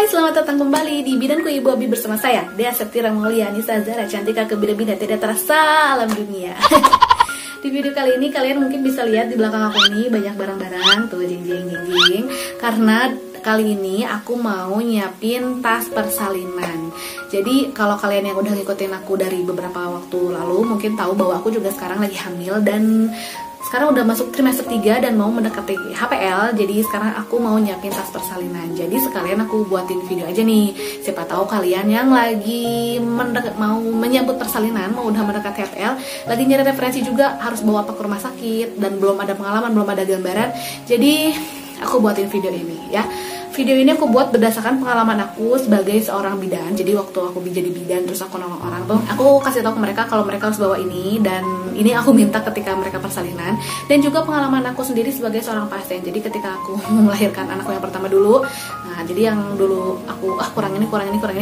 Hai, selamat datang kembali di Bidanku Ibu Abi bersama saya, Dea Septira Maulia Anissa Zara Cantika Kebida-bida tidak terasa alam dunia. Di video kali ini kalian mungkin bisa lihat di belakang aku ini banyak barang-barang tuh jeng-jeng. Karena kali ini aku mau nyiapin tas persalinan. Jadi kalau kalian yang udah ngikutin aku dari beberapa waktu lalu mungkin tahu bahwa aku juga sekarang lagi hamil dan sekarang udah masuk trimester 3 dan mau mendekati HPL. Jadi sekarang aku mau nyiapin tas persalinan. Jadi sekalian aku buatin video aja nih. Siapa tahu kalian yang lagi mau menyambut persalinan, mau udah mendekati HPL, lagi nyari referensi juga harus bawa apa ke rumah sakit dan belum ada pengalaman, belum ada gambaran. Jadi aku buatin video ini ya. Video ini aku buat berdasarkan pengalaman aku sebagai seorang bidan. Jadi waktu aku jadi bidan terus aku nolong orang tuh, aku kasih tahu ke mereka kalau mereka harus bawa ini, dan ini aku minta ketika mereka persalinan. Dan juga pengalaman aku sendiri sebagai seorang pasien. Jadi ketika aku melahirkan anakku yang pertama dulu, nah jadi yang dulu aku kurang ini.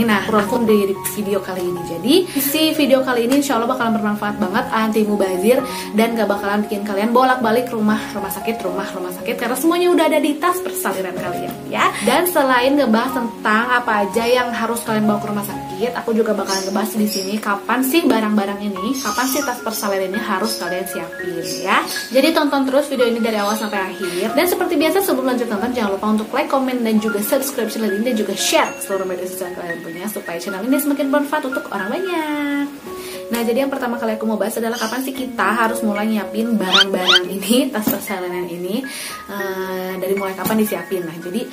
Nah, aku di video kali ini. Jadi isi video kali ini insya Allah bakalan bermanfaat banget, anti mubazir, dan gak bakalan bikin kalian bolak-balik rumah sakit karena semuanya udah ada di tas persalinan kalian ya. Dan selain ngebahas tentang apa aja yang harus kalian bawa ke rumah sakit, aku juga bakalan ngebahas di sini kapan sih barang-barang ini, kapan sih tas persalinan ini harus kalian siapin ya. Jadi tonton terus video ini dari awal sampai akhir. Dan seperti biasa sebelum lanjut nonton jangan lupa untuk like, komen, dan juga subscribe channel ini, dan juga share ke seluruh media sosial kalian punya supaya channel ini semakin bermanfaat untuk orang banyak. Nah, jadi yang pertama kali aku mau bahas adalah kapan sih kita harus mulai nyiapin barang-barang ini, tas persalinan ini, dari mulai kapan disiapin. Nah, jadi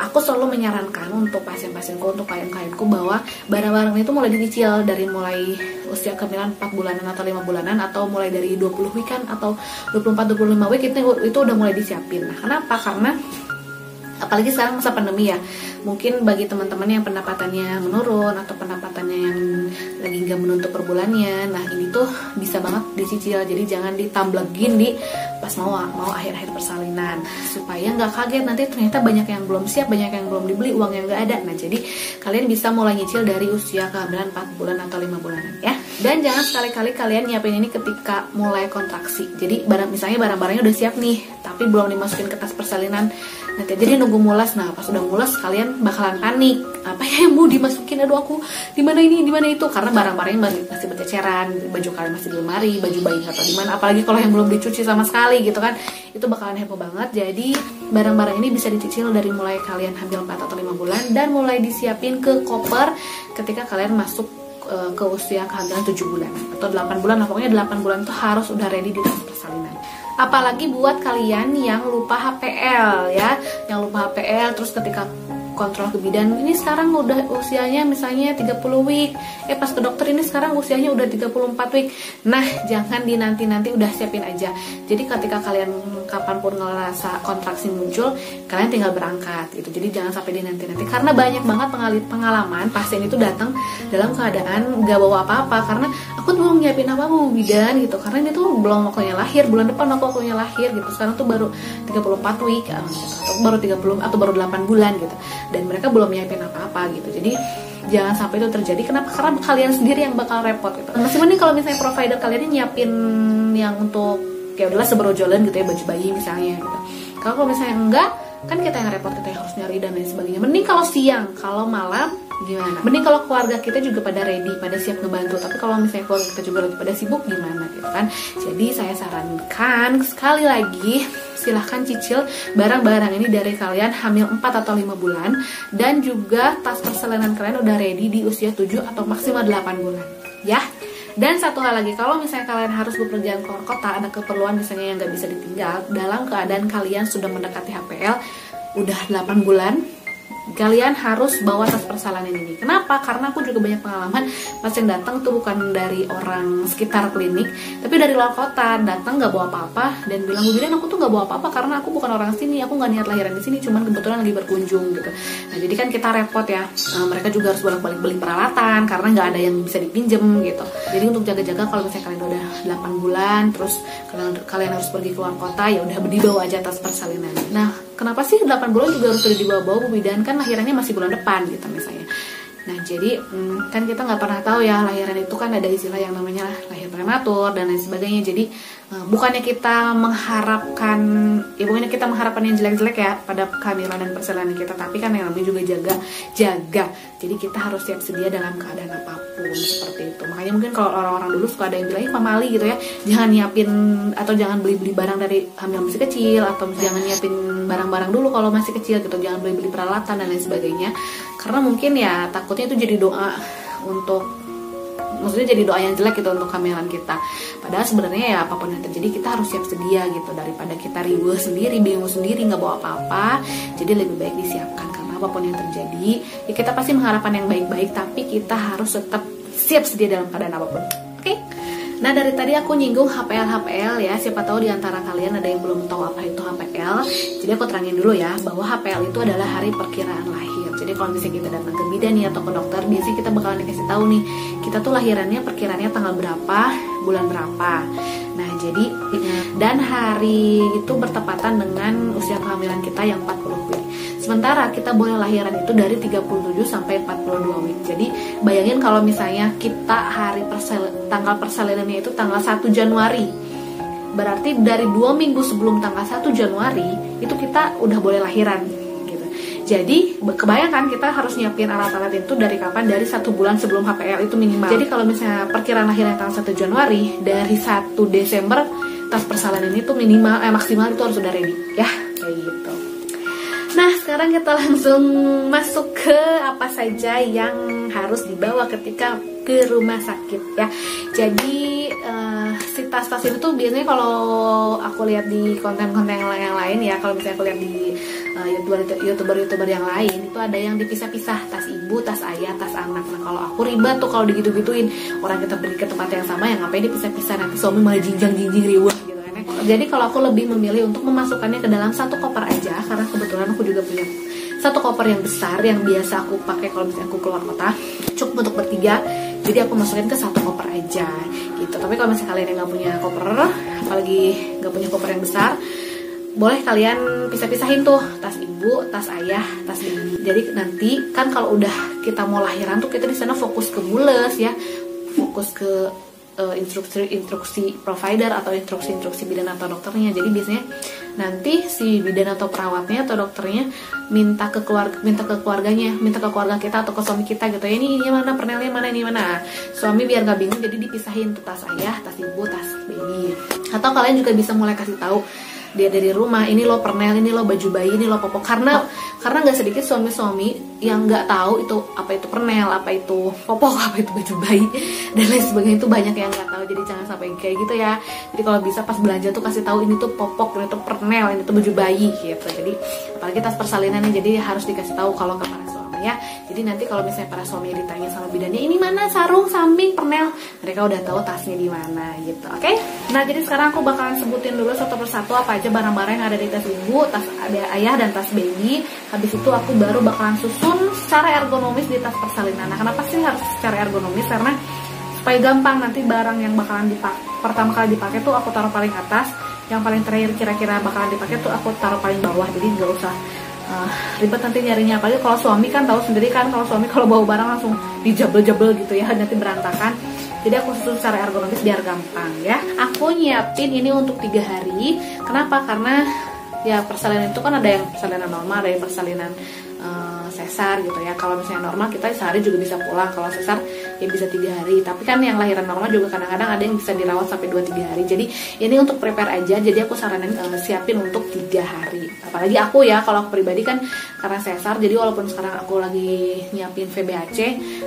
aku selalu menyarankan untuk pasien-pasienku, untuk klien-klienku bahwa barang-barang itu mulai dicicil dari mulai usia kehamilan 4 bulanan atau 5 bulanan, atau mulai dari 20 weekan atau 24-25 week itu udah mulai disiapin. Nah, kenapa? Karena apalagi sekarang masa pandemi ya, mungkin bagi teman-teman yang pendapatannya menurun atau pendapatannya yang lagi nggak menuntut per bulannya, nah ini tuh bisa banget dicicil. Jadi jangan ditamblegin di pas mau akhir-akhir persalinan, supaya nggak kaget nanti ternyata banyak yang belum siap, banyak yang belum dibeli, uang yang nggak ada. Nah, jadi kalian bisa mulai nyicil dari usia kehamilan 4 bulan atau 5 bulanan ya. Dan jangan sekali-kali kalian nyiapin ini ketika mulai kontraksi. Jadi misalnya barang-barangnya udah siap nih, tapi belum dimasukin ke tas persalinan. Nanti jadi nunggu mulas. Nah, pas udah mulas kalian bakalan panik. Apa ya yang mau dimasukin? Aduh, aku di mana ini, di mana itu? Karena barang-barangnya masih berceceran, baju kalian masih di lemari, baju bayi atau di mana. Apalagi kalau yang belum dicuci sama sekali gitu kan. Itu bakalan heboh banget. Jadi barang-barang ini bisa dicicil dari mulai kalian hamil 4 atau 5 bulan dan mulai disiapin ke koper ketika kalian masuk ke usia kehamilan 7 bulan atau 8 bulan. Nah, pokoknya 8 bulan itu harus udah ready di tas persalinan. Apalagi buat kalian yang lupa HPL ya, yang lupa HPL terus ketika kontrol ke bidan ini sekarang udah usianya misalnya 30 week, pas ke dokter ini sekarang usianya udah 34 week. Nah, jangan dinanti-nanti, udah siapin aja. Jadi ketika kalian kapanpun ngerasa kontraksi muncul, kalian tinggal berangkat gitu. Jadi jangan sampai dinanti-nanti, karena banyak banget pengalaman pasien itu datang dalam keadaan nggak bawa apa-apa karena aku tuh belum nyiapin apa mau bidan gitu, karena ini tuh belum waktunya lahir, bulan depan aku waktunya lahir gitu. Sekarang tuh baru 34 week atau baru 30 atau baru 8 bulan gitu. Dan mereka belum nyiapin apa-apa gitu. Jadi jangan sampai itu terjadi. Kenapa? Karena kalian sendiri yang bakal repot gitu. Masih mending kalau misalnya provider kalian nyiapin yang untuk kayak udahlah seberojolan gitu ya, baju bayi misalnya gitu. Kalau misalnya enggak, kan kita yang repot, kita yang harus nyari dan lain sebagainya. Mending kalau siang, kalau malam gimana? Mending kalau keluarga kita juga pada ready, pada siap ngebantu. Tapi kalau misalnya keluarga kita juga lagi pada sibuk gimana gitu kan. Jadi saya sarankan sekali lagi, silahkan cicil barang-barang ini dari kalian hamil 4 atau 5 bulan, dan juga tas persalinan kalian udah ready di usia 7 atau maksimal 8 bulan ya. Dan satu hal lagi, kalau misalnya kalian harus bepergian keluar kota, ada keperluan misalnya yang nggak bisa ditinggal, dalam keadaan kalian sudah mendekati HPL udah 8 bulan, kalian harus bawa tas persalinan ini. Kenapa? Karena aku juga banyak pengalaman pasien datang tuh bukan dari orang sekitar klinik, tapi dari luar kota, datang nggak bawa apa-apa dan bilang, Bu Bidan, aku tuh nggak bawa apa-apa karena aku bukan orang sini, aku nggak niat lahiran di sini, cuman kebetulan lagi berkunjung gitu. Nah, jadi kan kita repot ya. Mereka juga harus bolak-balik beli peralatan karena nggak ada yang bisa dipinjem gitu. Jadi untuk jaga-jaga kalau misalnya kalian udah 8 bulan terus kalian harus pergi keluar kota, ya udah dibawa aja tas persalinan. Nah, kenapa sih 8 bulan juga harus dibawa-bawa Bu Bidan? Kan lahirannya masih bulan depan gitu misalnya. Nah jadi kan kita nggak pernah tahu ya, lahiran itu kan ada istilah yang namanya lahir prematur dan lain sebagainya. Jadi bukannya kita mengharapkan yang jelek-jelek ya pada kehamilan dan persalinan kita, tapi kan yang namanya juga jaga. Jadi kita harus siap sedia dalam keadaan apapun seperti itu. Makanya mungkin kalau orang-orang dulu suka ada yang bilang pamali gitu ya, jangan nyiapin atau jangan beli barang dari hamil masih kecil, atau jangan nyiapin barang-barang dulu kalau masih kecil gitu, jangan beli peralatan dan lain sebagainya. Karena mungkin ya takutnya itu jadi doa maksudnya jadi doa yang jelek gitu untuk kehamilan kita. Padahal sebenarnya ya apapun yang terjadi kita harus siap sedia gitu, daripada kita riweuh sendiri, bingung sendiri, nggak bawa apa-apa. Jadi lebih baik disiapkan, karena apapun yang terjadi ya kita pasti mengharapkan yang baik-baik, tapi kita harus tetap siap sedia dalam keadaan apapun. Oke? Nah dari tadi aku nyinggung HPL ya, siapa tahu di antara kalian ada yang belum tahu apa itu HPL. Jadi aku terangin dulu ya, bahwa HPL itu adalah hari perkiraan lahir. Jadi kalau misalnya kita datang ke bidan nih atau ke dokter, biasanya kita bakalan dikasih tahu nih, kita tuh lahirannya perkiraannya tanggal berapa, bulan berapa. Nah jadi dan hari itu bertepatan dengan usia kehamilan kita yang 40 week. Sementara kita boleh lahiran itu dari 37 sampai 42 week. Jadi bayangin kalau misalnya kita tanggal persalinannya itu tanggal 1 Januari. Berarti dari 2 minggu sebelum tanggal 1 Januari itu kita udah boleh lahiran gitu. Jadi kebayangkan kita harus nyiapin alat-alat itu dari kapan? Dari 1 bulan sebelum HPL itu minimal. Jadi kalau misalnya perkiraan lahiran tanggal 1 Januari, dari 1 Desember tas persalinan itu maksimal itu harus sudah ready ya, kayak gitu. Nah sekarang kita langsung masuk ke apa saja yang harus dibawa ketika ke rumah sakit ya. Jadi si tas-tas itu tuh biasanya kalau aku lihat di konten-konten yang lain ya, kalau misalnya aku lihat di youtuber yang lain itu ada yang dipisah-pisah, tas ibu, tas ayah, tas anak. Nah kalau aku ribet tuh kalau digitu-gituin, orang kita pergi ke tempat yang sama, yang ngapain dipisah-pisah, nanti suami malah jinjang-jinjing riwah gitu kan. Jadi kalau aku lebih memilih untuk memasukkannya ke dalam satu koper aja, karena kebetulan aku juga punya satu koper yang besar yang biasa aku pakai kalau misalnya aku keluar kota, cukup untuk bertiga. Jadi aku masukin ke satu koper aja gitu. Tapi kalau misalnya kalian yang nggak punya koper, apalagi nggak punya koper yang besar, boleh kalian pisah-pisahin tuh tas ibu, tas ayah, tas baby. Jadi nanti kan kalau udah kita mau lahiran tuh kita di sana fokus ke mules ya, fokus ke instruksi provider atau instruksi bidan atau dokternya. Jadi biasanya nanti si bidan atau perawatnya atau dokternya minta ke keluarganya, minta ke keluarga kita atau ke suami kita gitu ya, ini mana, pernelnya mana, ini mana. Suami biar gak bingung, jadi dipisahin tuh tas ayah, tas ibu, tas baby. Atau kalian juga bisa mulai kasih tahu dia dari rumah, ini lo pernel, ini lo baju bayi, ini lo popok. Karena nggak sedikit suami-suami yang nggak tahu itu apa itu pernel, apa itu popok, apa itu baju bayi dan lain sebagainya. Itu banyak yang nggak tahu, jadi jangan sampai kayak gitu ya. Jadi kalau bisa pas belanja tuh kasih tahu ini tuh popok, ini tuh pernel, ini tuh baju bayi gitu. Jadi apalagi tas persalinannya, jadi harus dikasih tahu kalau ke para suami ya. Jadi nanti kalau misalnya para suami ditanya sama bidannya, ini mana sarung, samping, pernel, mereka udah tahu tasnya di mana gitu. Oke? Nah jadi sekarang aku bakalan sebutin dulu satu persatu apa aja barang-barang yang ada di tas ibu, tas ayah, dan tas baby. Habis itu aku baru bakalan susun secara ergonomis di tas persalinan. Nah kenapa sih harus secara ergonomis? Karena supaya gampang, nanti barang yang bakalan pertama kali dipakai tuh aku taruh paling atas, yang paling terakhir kira-kira bakalan dipakai tuh aku taruh paling bawah. Jadi nggak usah ribet nanti nyarinya. Apalagi kalau suami kan tahu sendiri kan, kalau suami kalau bawa barang langsung dijabel-jabel gitu ya, nanti berantakan. Jadi aku susun secara ergonomis biar gampang ya. Aku nyiapin ini untuk 3 hari. Kenapa? Karena ya persalinan itu kan ada yang persalinan normal, ada yang persalinan sesar gitu ya. Kalau misalnya normal kita sehari juga bisa pulang, kalau sesar ya bisa 3 hari. Tapi kan yang lahiran normal juga kadang-kadang ada yang bisa dirawat sampai 2-3 hari. Jadi ini untuk prepare aja, jadi aku saranin siapin untuk 3 hari. Apalagi aku ya, kalau aku pribadi kan karena sesar, jadi walaupun sekarang aku lagi nyiapin VBAC,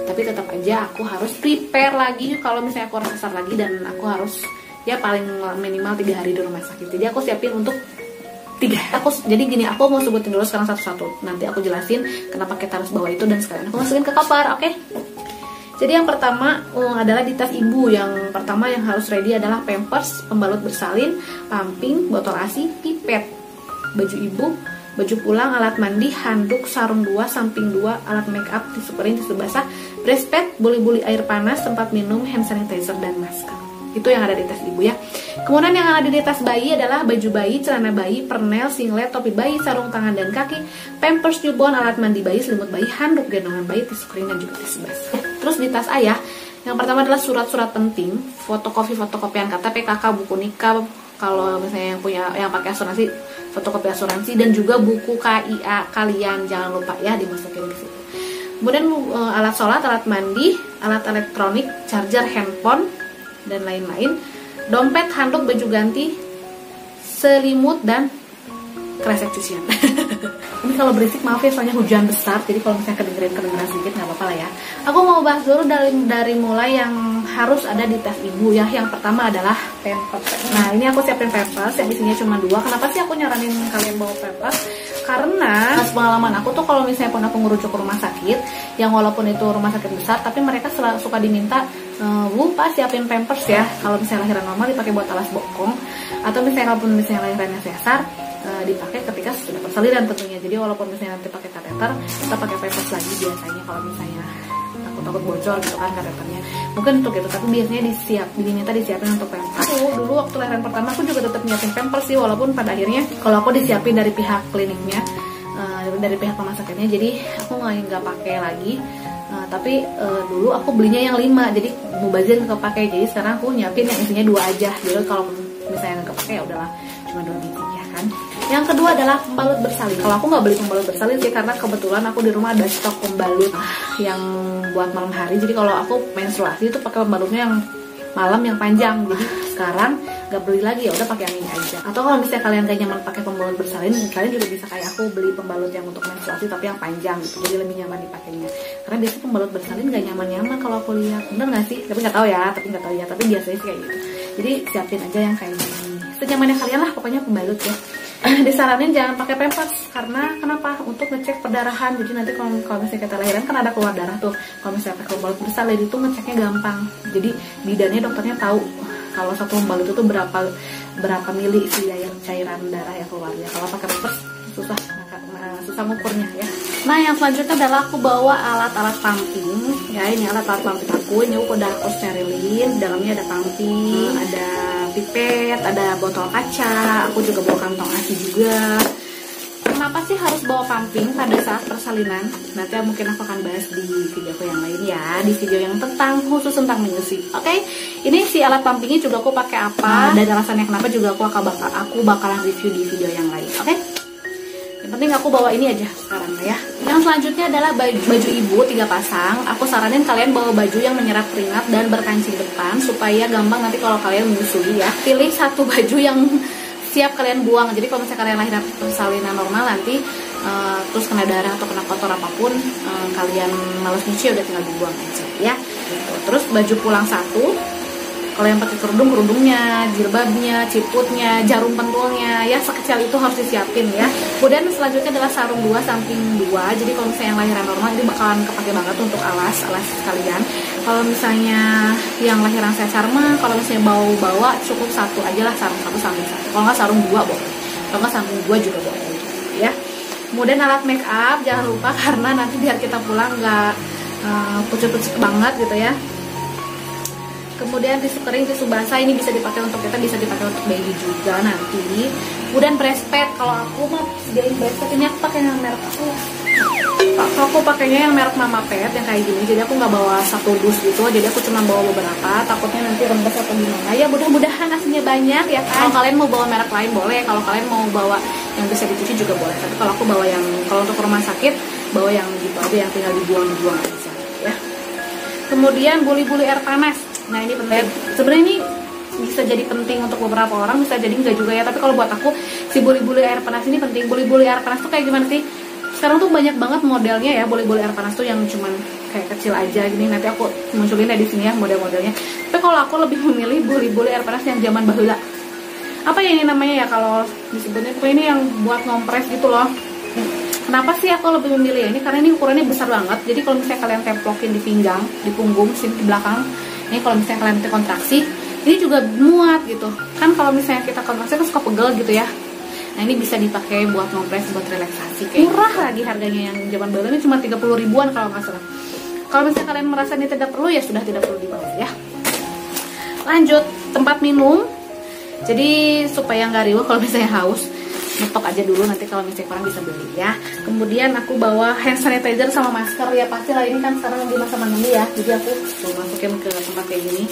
tapi tetap aja aku harus prepare lagi kalau misalnya aku harus sesar lagi, dan aku harus ya paling minimal 3 hari di rumah sakit. Jadi aku siapin untuk 3. Jadi gini, aku mau sebutin dulu sekarang satu-satu. Nanti aku jelasin kenapa kita harus bawa itu, dan sekalian aku masukin ke koper, oke? Jadi yang pertama adalah di tas ibu. Yang pertama yang harus ready adalah pampers, pembalut bersalin, pumping, botol ASI, pipet, baju ibu, baju pulang, alat mandi, handuk, sarung 2, samping 2, alat make up, tisu kering, tisu basah, breastpad, buli-buli air panas, tempat minum, hand sanitizer, dan masker. Itu yang ada di tas ibu ya. Kemudian yang ada di tas bayi adalah baju bayi, celana bayi, pernel, singlet, topi bayi, sarung tangan dan kaki, pampers newborn, alat mandi bayi, selimut bayi, handuk, gendongan bayi, tisu kering dan juga tisu basah. Terus di tas ayah, yang pertama adalah surat-surat penting, fotokopian KTP, KK, buku nikah, kalau misalnya yang punya yang pakai asuransi, fotokopi asuransi, dan juga buku KIA kalian, jangan lupa ya dimasukin ke situ. Kemudian alat sholat, alat mandi, alat elektronik, charger handphone, dan lain-lain. Dompet, handuk, baju ganti, selimut, dan kresek cucian. Ini kalau berisik maaf ya, soalnya hujan besar, jadi kalau misalnya kedengeran sedikit nggak apa-apa lah ya. Aku mau bahas dulu dari mulai yang harus ada di tas ibu ya. Yang pertama adalah pampers. Nah ini aku siapin pampers yang isinya cuma 2. Kenapa sih aku nyaranin kalian bawa pampers? Karena pengalaman aku tuh kalau misalnya pun aku ngerujuk ke rumah sakit, yang walaupun itu rumah sakit besar, tapi mereka suka diminta, Bu, Pak siapin pampers ya. Kalau misalnya lahiran normal dipakai buat alas bokong, atau misalnya kalaupun misalnya lahirannya sesar, dipakai ketika sudah persalinan tentunya. Jadi walaupun misalnya nanti pakai kateter, kita pakai pampers lagi biasanya kalau misalnya takut bocor gitu kan kateternya. Mungkin untuk itu, tapi biasanya diminta disiapin untuk pampers. Dulu waktu lahiran pertama aku juga tetap nyiapin pampers sih, walaupun pada akhirnya kalau aku disiapin dari pihak kliniknya, dari pihak rumah sakitnya, jadi aku nggak pakai lagi. Tapi dulu aku belinya yang 5, jadi mubazir nggak pakai. Jadi sekarang aku nyiapin yang isinya 2 aja. Jadi kalau misalnya nggak pakai ya udahlah, cuma 2 biji ya kan. Yang kedua adalah pembalut bersalin. Kalau aku nggak beli pembalut bersalin sih, karena kebetulan aku di rumah ada stok pembalut yang buat malam hari. Jadi kalau aku menstruasi itu pakai pembalutnya yang malam yang panjang. Jadi sekarang nggak beli lagi, ya udah pakai yang ini aja. Atau kalau misalnya kalian gak nyaman pakai pembalut bersalin, kalian juga bisa kayak aku beli pembalut yang untuk menstruasi tapi yang panjang gitu, jadi lebih nyaman dipakainya. Karena biasanya pembalut bersalin gak nyaman-nyaman kalau aku lihat, bener nggak sih? Tapi nggak tahu ya, tapi biasanya sih kayak gitu. Jadi siapin aja yang kayak gini, senyamannya kalian lah pokoknya pembalut ya. Disaranin jangan pakai pampers, karena kenapa? Untuk ngecek perdarahan. Jadi nanti kalau misalnya kita lahiran kan ada keluar darah tuh. Kalau misalnya pakai pembalut bersalin itu ngeceknya gampang. Jadi bidannya dokternya tahu kalau satu pembalut itu berapa mili sih cairan darah yang keluar ya. Kalau pakai pampers susah ngukurnya ya. Nah yang selanjutnya adalah aku bawa alat-alat pumping ya. Ini alat-alat pumping aku, ini udah aku sterilin. Dalamnya ada pumping, ada pipet, ada botol kaca. Aku juga bawa kantong ASI juga. Kenapa sih harus bawa pumping pada saat persalinan? Nanti mungkin aku akan bahas di videoku yang lain ya, di video yang khusus tentang menyusui. Oke, ini si alat pumpingnya juga aku pakai apa, dan alasannya kenapa juga aku bakalan review di video yang lain. Oke, yang penting aku bawa ini aja sekarang ya. Yang selanjutnya adalah baju ibu 3 pasang. Aku saranin kalian bawa baju yang menyerap keringat dan berkancing depan supaya gampang nanti kalau kalian menyusui ya. Pilih satu baju yang siap kalian buang. Jadi kalau misalnya kalian lahiran persalinan normal nanti terus kena darah atau kena kotor apapun, kalian males nyuci udah tinggal dibuang aja ya gitu. Terus baju pulang 1. Kalau yang pakai kerudungnya, jilbabnya, ciputnya, jarum pentulnya ya sekecil itu harus disiapin ya. Kemudian selanjutnya adalah sarung 2 samping 2. Jadi kalau misalnya yang lahiran normal ini bakalan kepake banget untuk alas kalian. Kalau misalnya yang lahiran sesar mah kalau misalnya bawa cukup 1 aja lah, sarung 1 samping 1. Kalau nggak sarung 2 boleh. Kalau nggak samping 2 juga boleh ya. Kemudian alat make up jangan lupa, karena nanti biar kita pulang nggak pucet-pucet banget gitu ya. Kemudian tisu kering, tisu basah, ini bisa dipakai untuk kita, bisa dipakai untuk baby juga nanti. Kemudian breast pad, kalau aku mah sediain breast pad ini aku pakai yang merek aku pakainya yang merek Mama Pet yang kayak gini. Jadi aku nggak bawa 1 dus gitu, jadi aku cuma bawa beberapa, takutnya nanti rembes atau gimana ya. Mudah-mudahan hasilnya banyak ya kan. Kalau kalian mau bawa merek lain boleh, kalau kalian mau bawa yang bisa dicuci juga boleh. Tapi kalau aku bawa yang, kalau untuk rumah sakit bawa yang gitu aja, yang tinggal dibuang aja ya. Kemudian buli-buli air panas. Nah ini penting, sebenarnya ini bisa jadi penting untuk beberapa orang, bisa jadi enggak juga ya. Tapi kalau buat aku si buli-buli air panas ini penting. Buli-buli air panas tuh kayak gimana sih? Sekarang tuh banyak banget modelnya ya, buli-buli air panas tuh yang cuman kayak kecil aja gini. Nanti aku munculin ya di sini ya model-modelnya. Tapi kalau aku lebih memilih buli-buli air panas yang zaman bahula. Apa ya ini namanya ya kalau disebutnya? Pokoknya ini yang buat ngompres gitu loh. Kenapa sih aku lebih memilih ini? Karena ini ukurannya besar banget. Jadi kalau misalnya kalian templokin di pinggang, di punggung, sini di belakang. Ini kalau misalnya kalian kontraksi, ini juga muat gitu. Kan kalau misalnya kita kontraksi kan suka pegel gitu ya. Nah ini bisa dipakai buat ngompres, buat relaksasi. Kayak murah lagi harganya, yang zaman dulu ini cuma 30 ribuan kalau nggak salah. Kalau misalnya kalian merasa ini tidak perlu, ya sudah tidak perlu dibawa ya. Lanjut, tempat minum. Jadi supaya nggak riweuh kalau misalnya haus, nyetok aja dulu, nanti kalau misalnya orang bisa beli ya. Kemudian aku bawa hand sanitizer sama masker ya, pastilah ini kan sekarang lagi masa pandemi ya, jadi aku masukin ke tempat kayak gini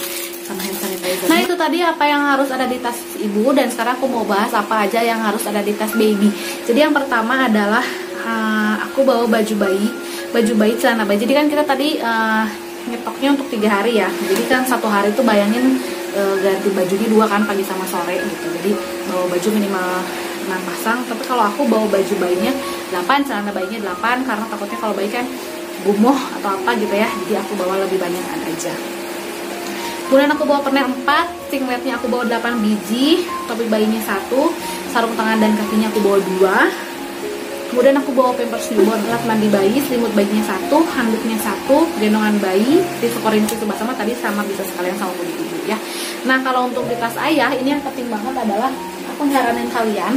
sama hand sanitizer. Nah itu tadi apa yang harus ada di tas ibu, dan sekarang aku mau bahas apa aja yang harus ada di tas baby. Jadi yang pertama adalah aku bawa baju bayi, celana bayi. Jadi kan kita tadi nyetoknya untuk 3 hari ya, jadi kan 1 hari itu bayangin ganti bajunya 2 kan, pagi sama sore gitu. Jadi bawa baju minimal 6 pasang, tapi kalau aku bawa baju bayinya 8, celana bayinya 8, karena takutnya kalau bayi kan gumoh atau apa gitu ya, jadi aku bawa lebih banyak aja. Kemudian aku bawa perner 4, singletnya aku bawa 8 biji, topi bayinya 1, sarung tangan dan kakinya aku bawa 2. Kemudian aku bawa pampers newborn, alat mandi bayi, selimut bayinya 1, handuknya 1, gendongan bayi, disekorin susu basah tadi sama, bisa sekalian sama punya ibu ya. Nah kalau untuk di tas ayah, ini yang penting banget adalah aku nyaranin kalian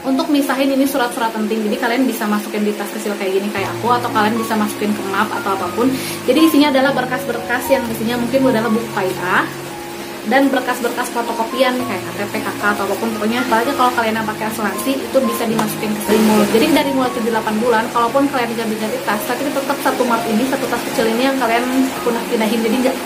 untuk misahin ini surat-surat penting. Jadi kalian bisa masukin di tas kecil kayak gini kayak aku, atau kalian bisa masukin ke map atau apapun. Jadi isinya adalah berkas-berkas yang isinya mungkin adalah buku PAIA dan berkas-berkas fotokopian kayak KTP, KK atau apapun, pokoknya apalagi kalau kalian yang pakai asuransi itu bisa dimasukin ke mulut. Jadi dari mulai 7-8 bulan, kalaupun kalian ganti-ganti tas, tapi tetap satu map ini, satu tas kecil ini yang kalian pindahin, jadi nggak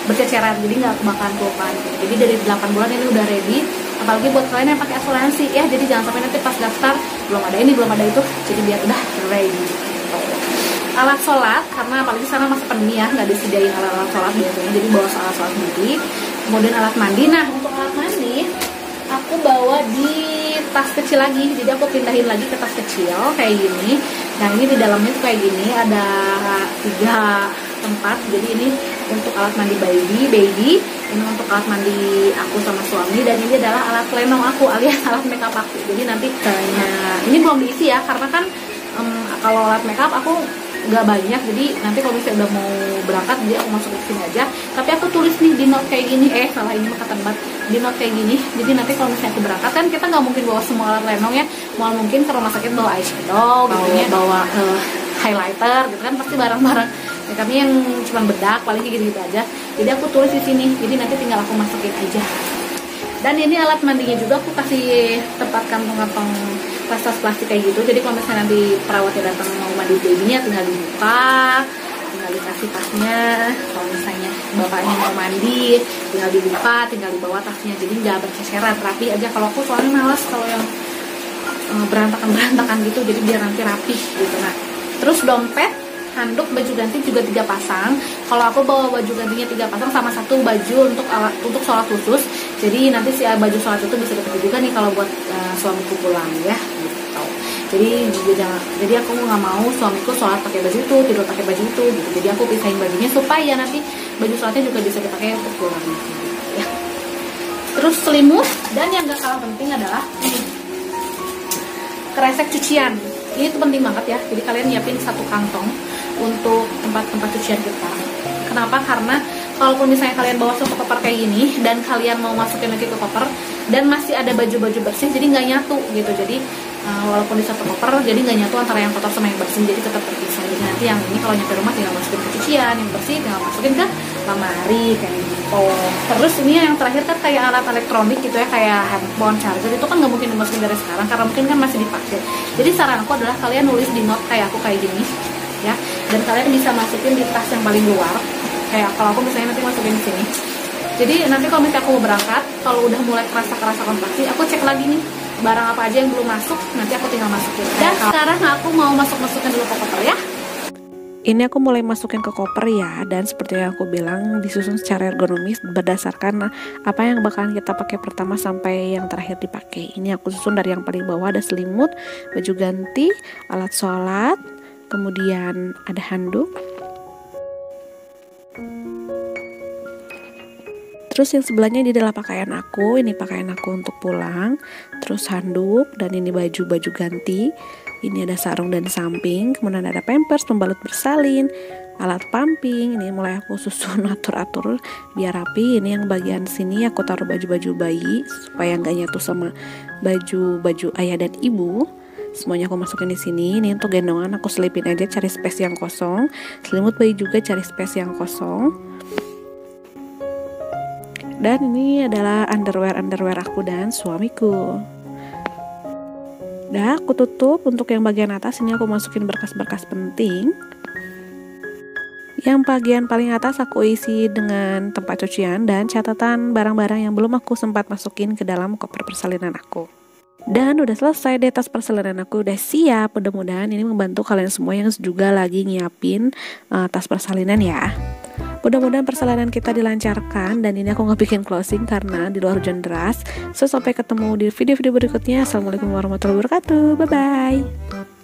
berceceran, jadi nggak kebakaran kelupaan gitu. Jadi dari 8 bulan ini udah ready, apalagi buat kalian yang pakai asuransi ya, jadi jangan sampai nanti pas daftar belum ada ini, belum ada itu, jadi biar udah ready. Alat sholat, karena apalagi sana masa pandemi ya, nggak disediain alat sholat biasanya, jadi bawa alat sholat sendiri. Kemudian alat mandi. Nah untuk alat mandi aku bawa di tas kecil lagi, jadi aku pindahin lagi ke tas kecil kayak gini. Nah ini di dalamnya tuh kayak gini, ada 3 tempat. Jadi ini untuk alat mandi baby, ini untuk alat mandi aku sama suami, dan ini adalah alat lenong aku alias alat makeup aku. Jadi nanti kayaknya ini belum diisi ya, karena kan kalau alat makeup aku nggak banyak, jadi nanti kalau misalnya udah mau berangkat jadi aku masuk ke sini aja. Tapi aku tulis nih di note kayak gini, salah ini mah kata banget, di note kayak gini. Jadi nanti kalau misalnya aku berangkat kan kita nggak mungkin bawa semua alat lenong ya, mau mungkin ke rumah sakit bawa eyeshadow gitu ya, bawa highlighter gitu kan, pasti barang-barang kami yang cuma bedak paling gitu aja. Jadi aku tulis di sini, jadi nanti tinggal aku masukin aja. Dan ini alat mandinya juga aku kasih tempat kantong-kantong tas-tas plastik kayak gitu. Jadi kalau misalnya nanti perawatnya datang mau mandi babynya, tinggal dibuka, tinggal dikasih tasnya. Kalau misalnya bapaknya mau mandi, tinggal dibuka, tinggal dibawa tasnya. Jadi nggak berceceran, rapi aja. Kalau aku soalnya males kalau yang berantakan gitu, jadi biar nanti rapi gitu. Nah, terus dompet, handuk, baju ganti juga 3 pasang. Kalau aku bawa baju gantinya 3 pasang sama 1 baju untuk sholat khusus. Jadi nanti si baju sholat itu bisa dipakai juga nih kalau buat suamiku pulang ya gitu. Jadi aku nggak mau suamiku sholat pakai baju itu, tidur pakai baju itu gitu. Jadi aku pisahin bajunya supaya nanti baju sholatnya juga bisa dipakai untuk pulang gitu, ya. Terus selimut, dan yang gak kalah penting adalah ini, kresek cucian. Ini tuh penting banget ya. Jadi kalian nyiapin 1 kantong untuk tempat-tempat cucian kita. Kenapa? Karena kalaupun misalnya kalian bawa satu koper kayak gini dan kalian mau masukin lagi ke koper dan masih ada baju-baju bersih, jadi nggak nyatu gitu. Jadi walaupun di satu koper, jadi nggak nyatu antara yang kotor sama yang bersih, jadi tetap terpisah. Jadi nanti yang ini kalau nyampe rumah tinggal masukin ke cucian, yang bersih tinggal masukin ke lemari kayak gitu. Terus ini yang terakhir kan kayak alat elektronik gitu ya, kayak handphone, charger, itu kan nggak mungkin dimasukin dari sekarang karena mungkin kan masih dipakai. Jadi saran aku adalah kalian nulis di note kayak aku kayak gini ya, dan kalian bisa masukin di tas yang paling luar. Kayak kalau aku misalnya nanti masukin di sini. Jadi nanti kalau misalnya aku mau berangkat, kalau udah mulai kerasa kontraksi, aku cek lagi nih barang apa aja yang belum masuk, nanti aku tinggal masukin. Dan sekarang aku mau masukin dulu ke koper ya. Ini aku mulai masukin ke koper ya, dan seperti yang aku bilang disusun secara ergonomis berdasarkan apa yang bakalan kita pakai pertama sampai yang terakhir dipakai. Ini aku susun dari yang paling bawah, ada selimut, baju ganti, alat sholat, kemudian ada handuk. Terus yang sebelahnya ini adalah pakaian aku, ini pakaian aku untuk pulang, terus handuk, dan ini baju ganti, ini ada sarung dan samping, kemudian ada pampers, pembalut bersalin, alat pumping, ini mulai aku susun atur-atur biar rapi. Ini yang bagian sini aku taruh baju-baju bayi supaya nggak nyatu sama baju ayah dan ibu. Semuanya aku masukin di sini. Ini untuk gendongan aku selipin aja, cari space yang kosong. Selimut bayi juga cari space yang kosong. Dan ini adalah underwear aku dan suamiku. Udah aku tutup. Untuk yang bagian atas ini aku masukin berkas-berkas penting. Yang bagian paling atas aku isi dengan tempat cucian dan catatan barang-barang yang belum aku sempat masukin ke dalam koper persalinan aku. Dan udah selesai deh, tas persalinan aku udah siap. Mudah-mudahan ini membantu kalian semua yang juga lagi nyiapin tas persalinan ya. Mudah-mudahan persalinan kita dilancarkan. Dan ini aku nggak bikin closing karena di luar hujan deras. So sampai ketemu di video-video berikutnya. Assalamualaikum warahmatullahi wabarakatuh. Bye bye.